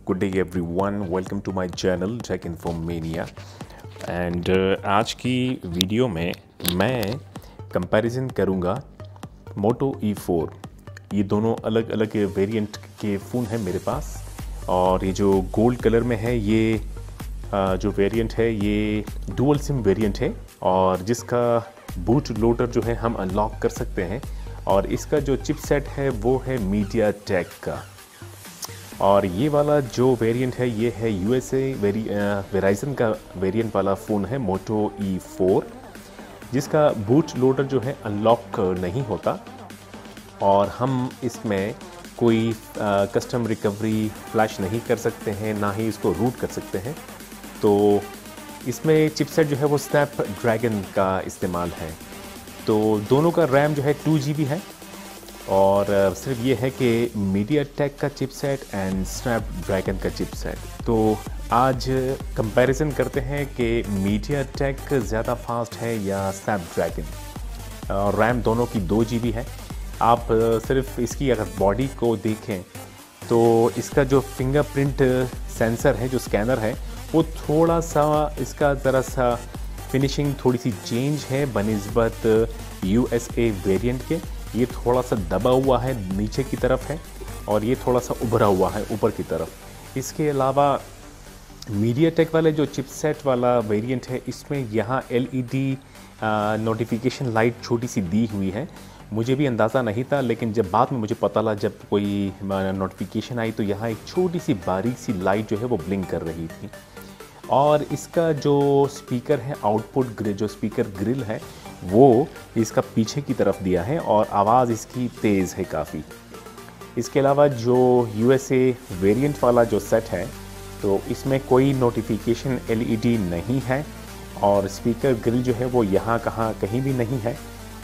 Good day everyone, welcome to my channel tech Informania. And आज की video में मैं कंपैरिजन करूंगा मोटो E4। ये दोनों अलग अलग वेरिएंट के फ़ोन हैं मेरे पास। और ये जो गोल्ड कलर में है ये जो वेरिएंट है ये डुअल सिम वेरिएंट है, और जिसका बूट लोडर जो है हम अनलॉक कर सकते हैं। और इसका जो चिपसेट है वो है मीडियाटेक का। और ये वाला जो वेरिएंट है ये है USA वेराइजन का वेरिएंट वाला फ़ोन है मोटो E4, जिसका बूट लोडर जो है अनलॉक नहीं होता और हम इसमें कोई कस्टम रिकवरी फ्लैश नहीं कर सकते हैं, ना ही इसको रूट कर सकते हैं। तो इसमें चिपसेट जो है वो स्नैपड्रैगन का इस्तेमाल है। तो दोनों का रैम जो है 2 GB है, और सिर्फ ये है कि मीडियाटेक का चिपसेट एंड स्नैपड्रैगन का चिपसेट। तो आज कंपैरिजन करते हैं कि मीडियाटेक ज़्यादा फास्ट है या स्नैपड्रैगन। रैम दोनों की 2 GB है। आप सिर्फ इसकी अगर बॉडी को देखें तो इसका जो फिंगरप्रिंट सेंसर है, जो स्कैनर है, वो थोड़ा सा इसका ज़रा सा फिनिशिंग थोड़ी सी चेंज है बनिस्बत USA वेरिएंट के। ये थोड़ा सा दबा हुआ है, नीचे की तरफ है, और ये थोड़ा सा उभरा हुआ है ऊपर की तरफ। इसके अलावा मीडियाटेक वाले जो चिपसेट वाला वेरिएंट है इसमें यहाँ LED नोटिफिकेशन लाइट छोटी सी दी हुई है। मुझे भी अंदाज़ा नहीं था, लेकिन जब बाद में मुझे पता लगा, जब कोई नोटिफिकेशन आई तो यहाँ एक छोटी सी बारीक सी लाइट जो है वो ब्लिंक कर रही थी। और इसका जो स्पीकर है, आउटपुट जो स्पीकर ग्रिल है वो इसका पीछे की तरफ दिया है, और आवाज़ इसकी तेज़ है काफ़ी। इसके अलावा जो USA वेरिएंट वाला जो सेट है तो इसमें कोई नोटिफिकेशन LED नहीं है, और स्पीकर ग्रिल जो है वो यहाँ कहीं भी नहीं है।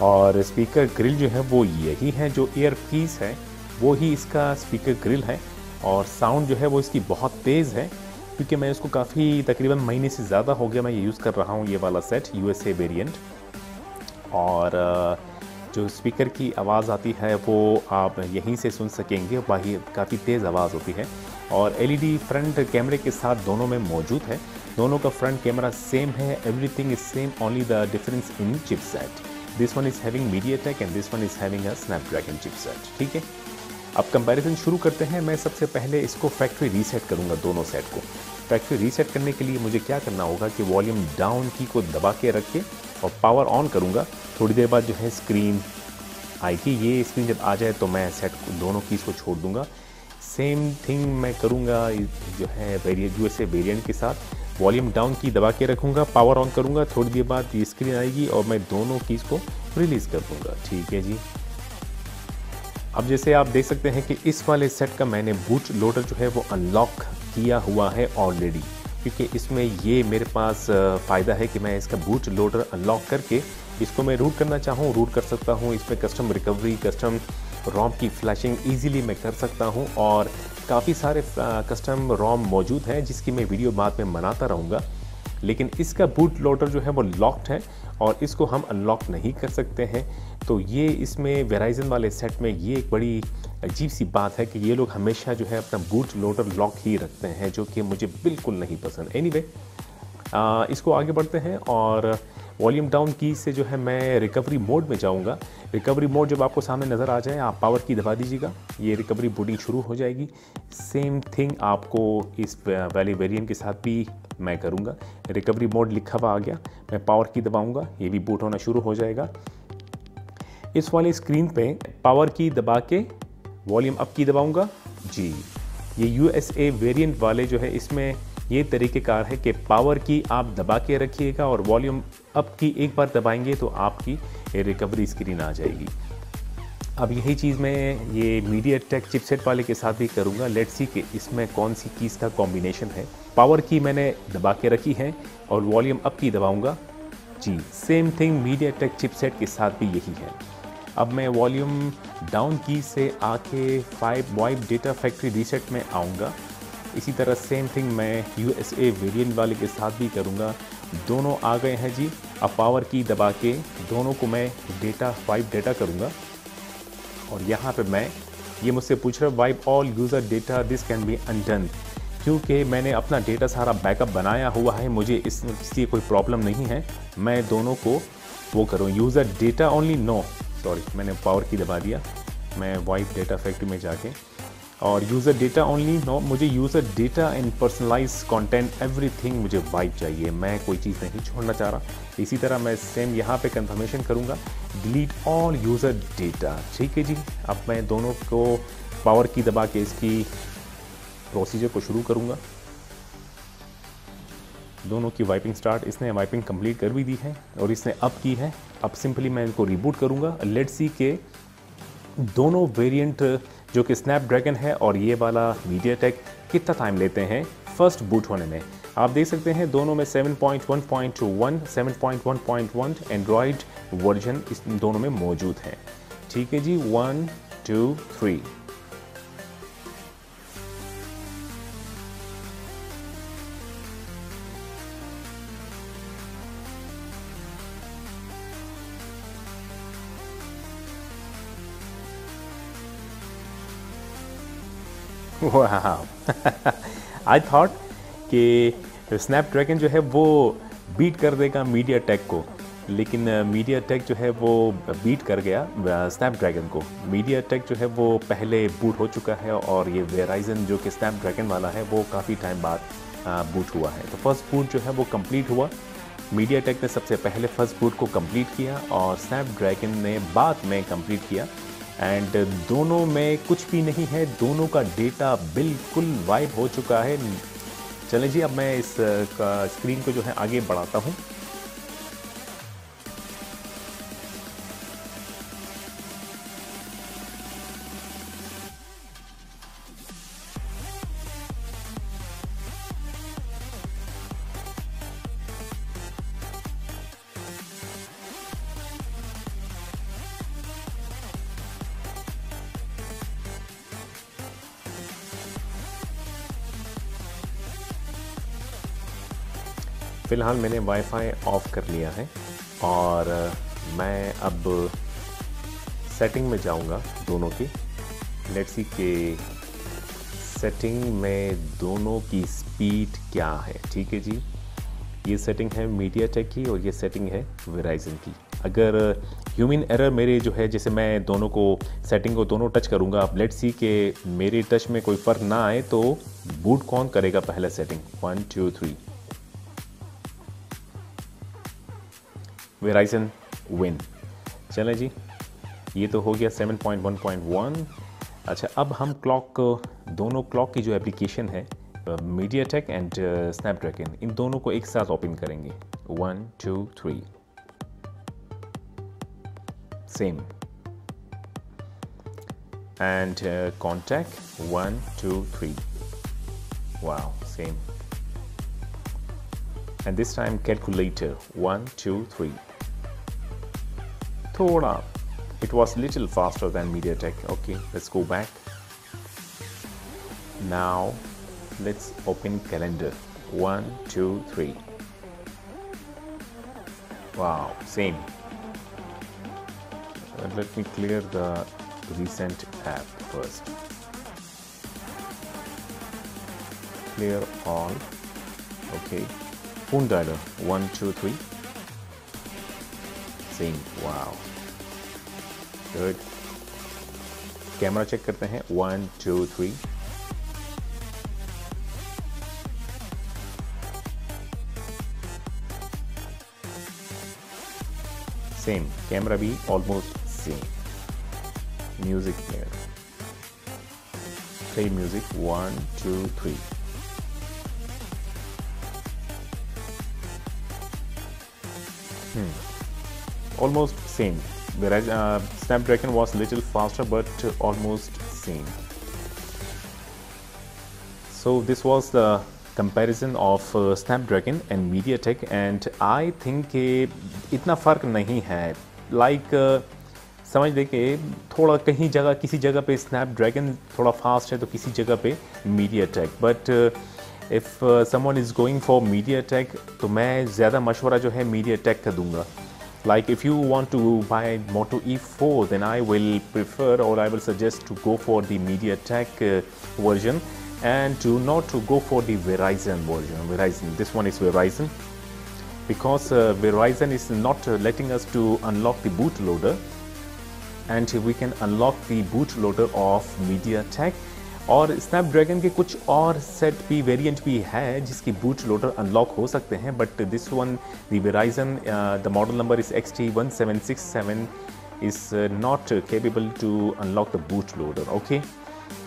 और स्पीकर ग्रिल जो है वो यही है, जो ईयर पीस है वो ही इसका स्पीकर ग्रिल है। और साउंड जो है वो इसकी बहुत तेज़ है, क्योंकि मैं इसको काफ़ी तकरीबन महीने से ज़्यादा हो गया मैं ये यूज़ कर रहा हूँ, ये वाला सेट USA वेरिएंट। और जो स्पीकर की आवाज़ आती है वो आप यहीं से सुन सकेंगे, बाकी काफ़ी तेज़ आवाज़ होती है। और LED फ्रंट कैमरे के साथ दोनों में मौजूद है। दोनों का फ्रंट कैमरा सेम है, everything is same, only the difference in chipset. This one is having MediaTek and this one is having a Snapdragon chipset. ठीक है, अब कंपैरिजन शुरू करते हैं। मैं सबसे पहले इसको फैक्ट्री रीसेट करूंगा, दोनों सेट को। फैक्ट्री रीसेट करने के लिए मुझे क्या करना होगा कि वॉल्यूम डाउन की को दबा के रख के और पावर ऑन करूंगा। थोड़ी देर बाद जो है स्क्रीन आएगी। ये स्क्रीन जब आ जाए तो मैं सेट को दोनों कीज़ को छोड़ दूंगा। सेम थिंग मैं करूंगा जो है USA वेरिएंट के साथ। वॉल्यूम डाउन की दबा के रखूंगा, पावर ऑन करूंगा, थोड़ी देर बाद ये स्क्रीन आएगी और मैं दोनों कीज़ को रिलीज़ कर दूंगा। ठीक है जी। अब जैसे आप देख सकते हैं कि इस वाले सेट का मैंने बूट लोडर जो है वो अनलॉक किया हुआ है ऑलरेडी, क्योंकि इसमें ये मेरे पास फ़ायदा है कि मैं इसका बूट लोडर अनलॉक करके इसको मैं रूट करना चाहूँ रूट कर सकता हूँ। इसमें कस्टम रिकवरी, कस्टम रोम की फ्लैशिंग ईजीली मैं कर सकता हूँ, और काफ़ी सारे कस्टम रोम मौजूद हैं जिसकी मैं वीडियो बाद में बनाता रहूँगा। लेकिन इसका बूट लोडर जो है वो लॉक्ड है और इसको हम अनलॉक नहीं कर सकते हैं। तो ये इसमें वेराइजन वाले सेट में ये एक बड़ी अजीब सी बात है कि ये लोग हमेशा जो है अपना बूट लोडर लॉक ही रखते हैं, जो कि मुझे बिल्कुल नहीं पसंद। एनीवे, इसको आगे बढ़ते हैं और वॉल्यूम डाउन की से जो है मैं रिकवरी मोड में जाऊंगा। रिकवरी मोड जब आपको सामने नज़र आ जाए आप पावर की दबा दीजिएगा, ये रिकवरी बूटिंग शुरू हो जाएगी। सेम थिंग आपको इस वाले वेरिएंट के साथ भी मैं करूंगा। रिकवरी मोड लिखा हुआ आ गया, मैं पावर की दबाऊंगा, ये भी बूट होना शुरू हो जाएगा। इस वाली स्क्रीन पे पावर की दबा के वॉल्यूम अप की दबाऊंगा जी। ये USA वेरिएंट वाले जो है इसमें ये तरीक़ेकार है कि पावर की आप दबा के रखिएगा और वॉल्यूम अप की एक बार दबाएंगे तो आपकी रिकवरी स्क्रीन आ जाएगी। अब यही चीज़ मैं ये मीडियाटेक चिपसेट वाले के साथ भी करूँगा। लेट्स सी कि इसमें कौन सी कीज़ का कॉम्बिनेशन है। पावर की मैंने दबा के रखी है और वॉल्यूम अप की दबाऊँगा जी। सेम थिंग मीडियाटेक चिपसेट के साथ भी यही है। अब मैं वॉल्यूम डाउन की से आके 5 वाइप डेटा फैक्ट्री रीसेट में आऊँगा। इसी तरह सेम थिंग मैं USA वेरिएंट वाले के साथ भी करूँगा। दोनों आ गए हैं जी। अब पावर की दबा के दोनों को मैं वाइप डेटा करूँगा, और यहाँ पे मैं ये मुझसे पूछ रहा है wipe all user data this can be undone. क्योंकि मैंने अपना डेटा सारा बैकअप बनाया हुआ है, मुझे इसलिए कोई प्रॉब्लम नहीं है। मैं दोनों को वो करूँ, user data only, no sorry मैंने पावर की दबा दिया। मैं वाइप डेटा फैक्ट्री में जाके और यूज़र डेटा ओनली, नो, मुझे user data and personalize content everything मुझे वाइप चाहिए, मैं कोई चीज़ नहीं छोड़ना चाह रहा। इसी तरह मैं सेम यहाँ पे कंफर्मेशन करूँगा, डिलीट ऑल यूज़र डेटा। ठीक है जी, अब मैं दोनों को पावर की दबा के इसकी प्रोसीजर को शुरू करूँगा। दोनों की वाइपिंग स्टार्ट, इसने वाइपिंग कंप्लीट कर भी दी है और इसने अब की है। अब सिंपली मैं इनको रिबूट करूँगा। लेट्स सी के दोनों वेरिएंट जो कि स्नैपड्रैगन है और ये वाला मीडियाटेक कितना टाइम लेते हैं फर्स्ट बूट होने में। आप देख सकते हैं दोनों में 7.1.1 7.1.1 एंड्रॉयड वर्जन इस दोनों में मौजूद है। ठीक है जी, 1 2 3। आई थॉट कि स्नैपड्रैगन जो है वो बीट कर देगा मीडियाटेक को, लेकिन मीडियाटेक जो है वो बीट कर गया स्नैपड्रैगन को। मीडियाटेक जो है वो पहले बूट हो चुका है और ये वेराइजन जो कि स्नैपड्रैगन वाला है वो काफ़ी टाइम बाद बूट हुआ है। तो फर्स्ट बूट जो है वो कंप्लीट हुआ। मीडियाटेक ने सबसे पहले फर्स्ट बूट को कंप्लीट किया और स्नैपड्रैगन ने बाद में कंप्लीट किया। एंड दोनों में कुछ भी नहीं है, दोनों का डेटा बिल्कुल वाइप हो चुका है। चलें जी, अब मैं इस स्क्रीन को जो है आगे बढ़ाता हूँ। फ़िलहाल मैंने वाईफाई ऑफ कर लिया है और मैं अब सेटिंग में जाऊंगा दोनों की। लेट्स सी के सेटिंग में दोनों की स्पीड क्या है। ठीक है जी, ये सेटिंग है मीडियाटेक की और ये सेटिंग है वेराइजन की। अगर ह्यूमन एरर मेरे जो है, जैसे मैं दोनों को सेटिंग को दोनों टच करूंगा, अब लेट्स सी के मेरे टच में कोई फ़र्क ना आए तो बूट कौन करेगा पहले सेटिंग। 1 2 3, Verizon win. चलें जी, ये तो हो गया 7.1.1। अच्छा, अब हम क्लॉक, दोनों क्लॉक की जो एप्लीकेशन है मीडियाटेक एंड स्नैपड्रैगन, इन दोनों को एक साथ ओपन करेंगे। 1 2 3, same. And contact 1 2 3, wow, same. And this time calculator 1 2 3. Thoda, it was little faster than MediaTek. Okay, let's go back. Now let's open calendar 1 2 3. Wow, same. Let me clear the recent app first. Clear all. Okay. Phone dialer 1 2 3, same. Wow, good. Camera check करते हैं 1 2 3, same. Camera भी almost same. Music player, play music 1 2 3, almost same, whereas Snapdragon was little faster but almost same. So this was the comparison of Snapdragon and MediaTek and I think इतना फ़र्क नहीं है। like समझ ले कि थोड़ा कहीं जगह, किसी जगह पे Snapdragon थोड़ा फास्ट है तो किसी जगह पे MediaTek, but if someone is going for MediaTek तो मैं ज़्यादा मशवरा जो है MediaTek का दूंगा। Like if you want to buy Moto E4, then I will prefer or I will suggest to go for the MediaTek version and do not to go for the Verizon version. Verizon, this one is Verizon, because Verizon is not letting us to unlock the bootloader, and we can unlock the bootloader of MediaTek. और Snapdragon के कुछ और set भी variant भी है जिसकी boot loader unlock हो सकते हैं, but this one the Verizon the model number is XT1767 is not capable to unlock the boot loader. Okay,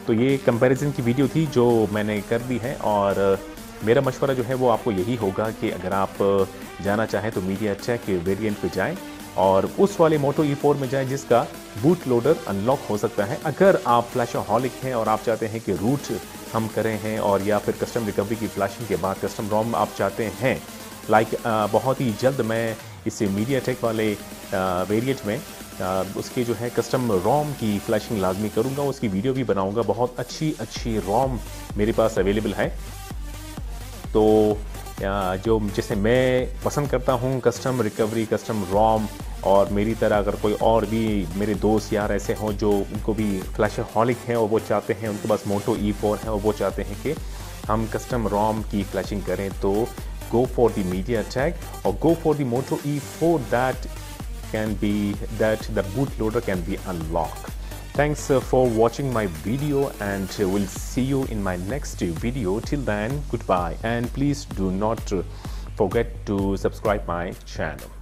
तो ये कंपैरिजन की वीडियो थी जो मैंने कर दी है, और मेरा मशवरा जो है वो आपको यही होगा कि अगर आप जाना चाहें तो MediaTek के वेरिएंट पे जाएं और उस वाले Moto E4 में जाएं जिसका बूट लोडर अनलॉक हो सकता है। अगर आप फ्लैशहॉलिक हैं और आप चाहते हैं कि रूट हम करें हैं, और या फिर कस्टम रिकवरी की फ्लैशिंग के बाद कस्टम रोम आप चाहते हैं, बहुत ही जल्द मैं इस MediaTek वाले वेरिएंट में उसकी जो है कस्टम रोम की फ्लैशिंग लाजमी करूँगा, उसकी वीडियो भी बनाऊँगा। बहुत अच्छी रोम मेरे पास अवेलेबल है। तो जो जैसे मैं पसंद करता हूँ कस्टम रिकवरी, कस्टम रोम, और मेरी तरह अगर कोई और भी मेरे दोस्त यार ऐसे हों जो उनको भी फ्लैशहॉलिक हैं और वो चाहते हैं, उनके पास Moto E4 है और वो चाहते हैं कि हम कस्टम रोम की फ्लैशिंग करें, तो गो फॉर द MediaTek और go for the Moto E4 that the bootloader can be unlocked. Thanks for watching my video, and we'll see you in my next video. Till then, goodbye, and please do not forget to subscribe my channel.